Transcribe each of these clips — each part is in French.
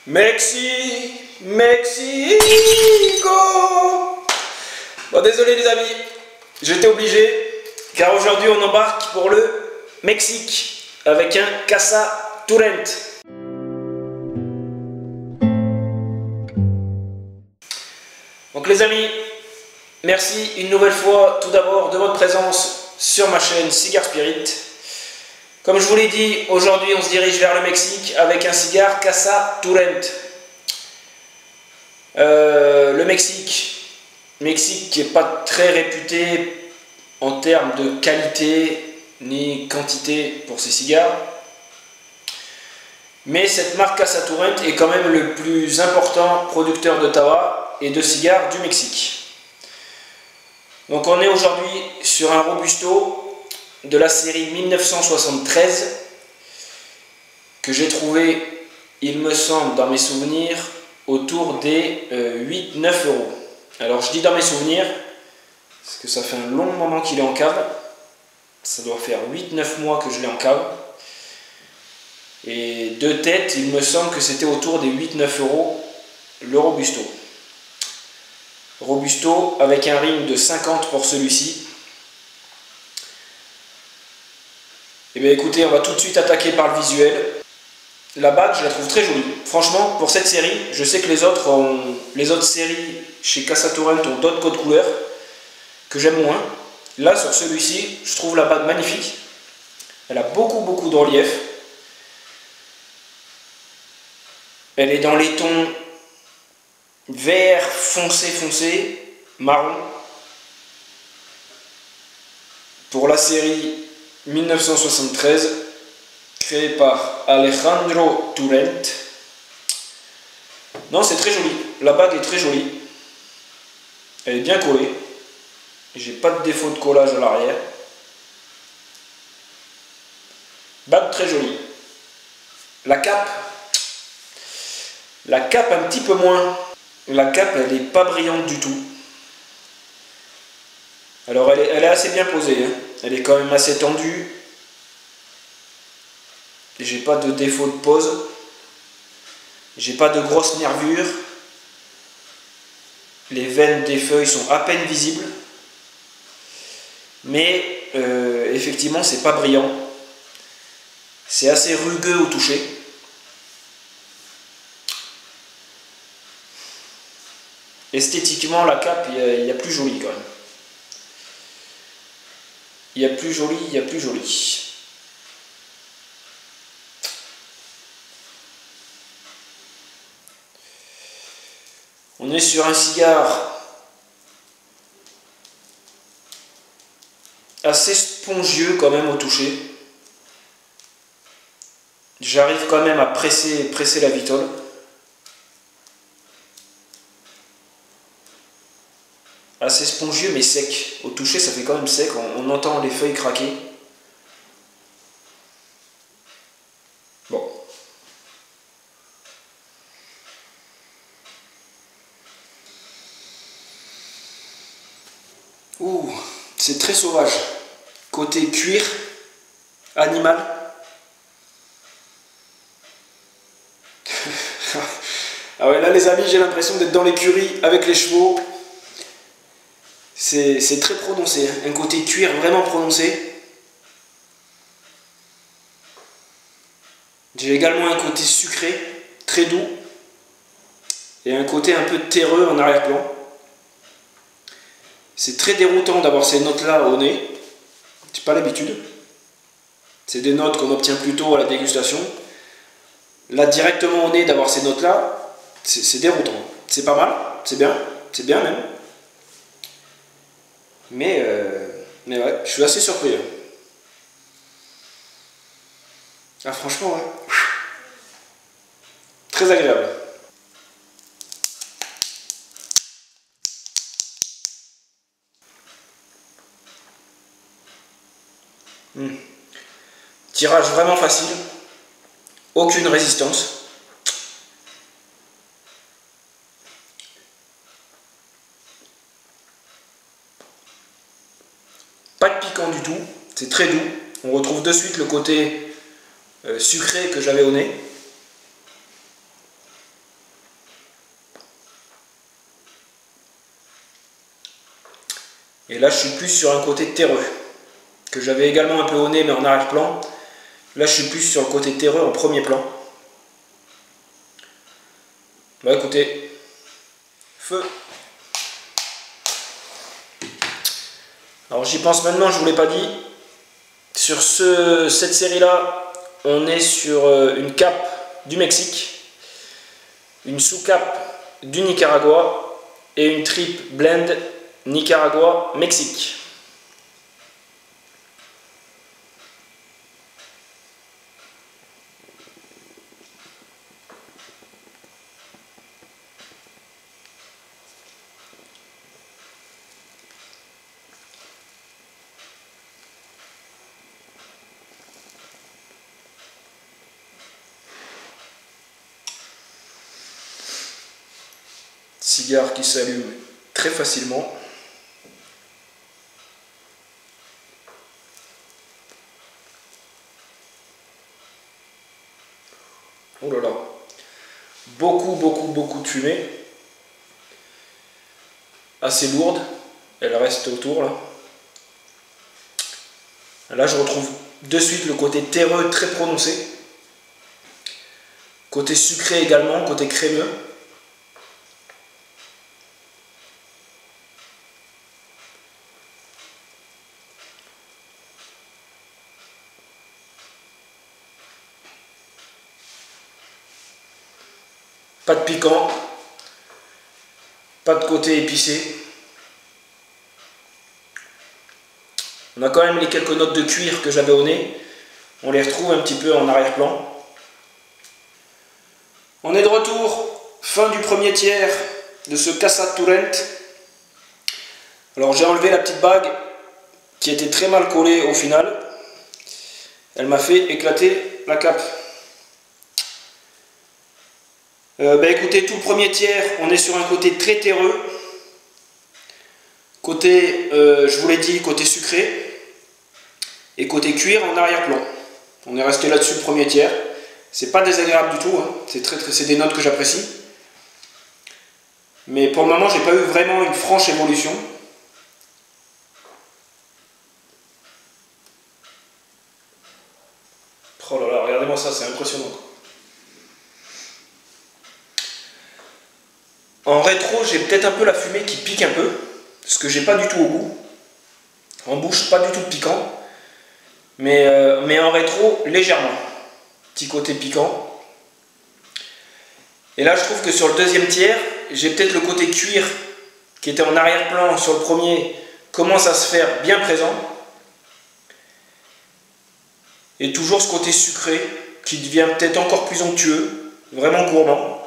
Mexico. Bon, désolé les amis, j'étais obligé, car aujourd'hui on embarque pour le Mexique avec un Casa Turent. Donc les amis, merci une nouvelle fois tout d'abord de votre présence sur ma chaîne Cigar Spirit. Comme je vous l'ai dit, aujourd'hui on se dirige vers le Mexique avec un cigare Casa Turent. Le Mexique qui n'est pas très réputé en termes de qualité ni quantité pour ses cigares. Mais cette marque Casa Turent est quand même le plus important producteur de tabac et de cigares du Mexique. Donc on est aujourd'hui sur un Robusto de la série 1973 que j'ai trouvé, il me semble, dans mes souvenirs, autour des 8-9 euros. Alors je dis dans mes souvenirs, parce que ça fait un long moment qu'il est en cave. Ça doit faire 8-9 mois que je l'ai en cave. Et de tête, il me semble que c'était autour des 8-9 euros le Robusto. Robusto avec un ring de 50 pour celui-ci. Et bien écoutez, on va tout de suite attaquer par le visuel. La bague, je la trouve très jolie. Franchement, pour cette série, je sais que les autres séries chez Casa Turent ont d'autres codes couleurs que j'aime moins. Là, sur celui-ci, je trouve la bague magnifique. Elle a beaucoup de relief. Elle est dans les tons vert foncé, marron. Pour la série 1973, créée par Alejandro Turent. Non, c'est très joli. La bague est très jolie. Elle est bien collée. J'ai pas de défaut de collage à l'arrière. Bague très jolie. La cape un petit peu moins. La cape, elle n'est pas brillante du tout. Alors elle est assez bien posée, hein. Elle est quand même assez tendue. J'ai pas de défaut de pose. J'ai pas de grosses nervures. Les veines des feuilles sont à peine visibles. Mais effectivement, c'est pas brillant. C'est assez rugueux au toucher. Esthétiquement, la cape, il y a plus joli quand même. Il y a plus joli. On est sur un cigare assez spongieux quand même au toucher. J'arrive quand même à presser la vitole. Assez spongieux mais sec. Au toucher, ça fait quand même sec. On entend les feuilles craquer. Bon. Ouh, c'est très sauvage. Côté cuir, animal. Ah ouais, là les amis, j'ai l'impression d'être dans l'écurie avec les chevaux. C'est très prononcé, hein. Un côté cuir vraiment prononcé. J'ai également un côté sucré, très doux. Et un côté un peu terreux en arrière-plan. C'est très déroutant d'avoir ces notes-là au nez. C'est pas l'habitude. C'est des notes qu'on obtient plutôt à la dégustation. Là, directement au nez, d'avoir ces notes-là, c'est déroutant. C'est pas mal, c'est bien même. Mais ouais, je suis assez surpris. Ah, franchement, ouais. Très agréable. Tirage vraiment facile. Aucune résistance. Pas de piquant du tout. C'est très doux. On retrouve de suite le côté sucré que j'avais au nez. Et là je suis plus sur un côté terreux, que j'avais également un peu au nez mais en arrière-plan. Là je suis plus sur le côté terreux en premier plan. Bah écoutez, feu. Alors j'y pense maintenant, je ne vous l'ai pas dit. Sur cette série-là, on est sur une cape du Mexique, une sous-cape du Nicaragua et une trip blend Nicaragua-Mexique. Cigare qui s'allume très facilement. Oh là là, beaucoup de fumée. Assez lourde, elle reste autour là. Là je retrouve de suite le côté terreux très prononcé. Côté sucré également, côté crémeux. Pas de piquant, pas de côté épicé. On a quand même les quelques notes de cuir que j'avais au nez. On les retrouve un petit peu en arrière-plan. On est de retour, fin du premier tiers de ce Casa Turrent. Alors j'ai enlevé la petite bague qui était très mal collée au final. Elle m'a fait éclater la cape. Écoutez, tout le premier tiers, on est sur un côté très terreux. Côté, je vous l'ai dit, côté sucré. Et côté cuir en arrière-plan. On est resté là-dessus le premier tiers. C'est pas désagréable du tout, hein. C'est des notes que j'apprécie. Mais pour le moment, j'ai pas eu vraiment une franche évolution. Oh là là, regardez-moi ça, c'est impressionnant. En rétro, j'ai peut-être un peu la fumée qui pique un peu, ce que j'ai pas du tout au goût. En bouche, pas du tout de piquant. Mais en rétro, légèrement. Petit côté piquant. Et là, je trouve que sur le deuxième tiers, j'ai peut-être le côté cuir qui était en arrière-plan sur le premier, commence à se faire bien présent. Et toujours ce côté sucré qui devient peut-être encore plus onctueux, vraiment gourmand.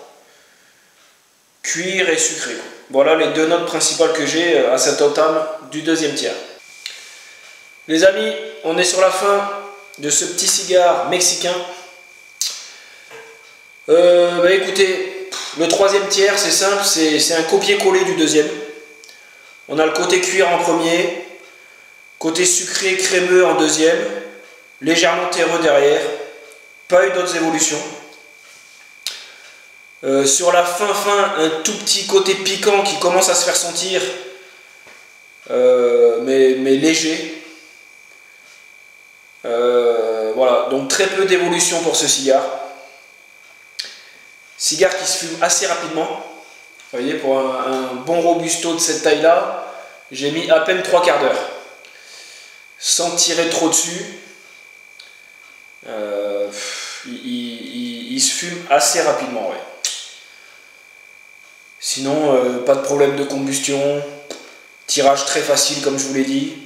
Cuir et sucré. Voilà les deux notes principales que j'ai à cette entame du deuxième tiers. Les amis, on est sur la fin de ce petit cigare mexicain. Écoutez, le troisième tiers, c'est simple, c'est un copier-coller du deuxième. On a le côté cuir en premier, côté sucré crémeux en deuxième, légèrement terreux derrière, pas eu d'autres évolutions. Sur la fin, un tout petit côté piquant qui commence à se faire sentir, mais léger. Voilà, donc très peu d'évolution pour ce cigare. Cigare qui se fume assez rapidement. Vous voyez, pour un bon robusto de cette taille-là, j'ai mis à peine 3 quarts d'heure. Sans tirer trop dessus. Il se fume assez rapidement, ouais. Sinon, pas de problème de combustion, tirage très facile comme je vous l'ai dit.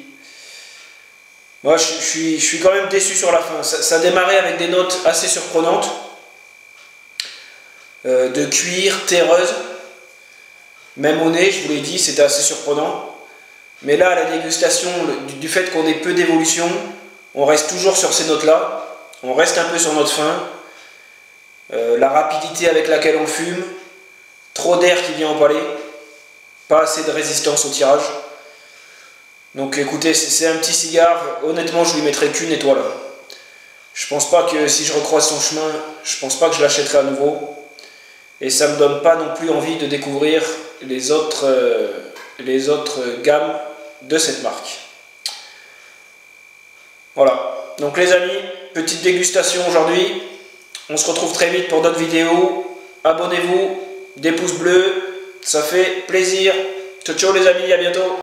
Moi, je suis quand même déçu sur la fin. Ça a démarré avec des notes assez surprenantes, de cuir, terreuse. Même au nez, je vous l'ai dit, c'était assez surprenant. Mais là, à la dégustation, du fait qu'on ait peu d'évolution, on reste toujours sur ces notes-là. On reste un peu sur notre fin. La rapidité avec laquelle on fume. Trop d'air qui vient au palais, pas assez de résistance au tirage. Donc écoutez, c'est un petit cigare, honnêtement je lui mettrai qu'une étoile. Je pense pas que si je recroise son chemin, je pense pas que je l'achèterai à nouveau. Et ça me donne pas non plus envie de découvrir les autres gammes de cette marque. Voilà, donc les amis, petite dégustation aujourd'hui. On se retrouve très vite pour d'autres vidéos. Abonnez-vous, des pouces bleus, ça fait plaisir. Ciao ciao les amis, à bientôt.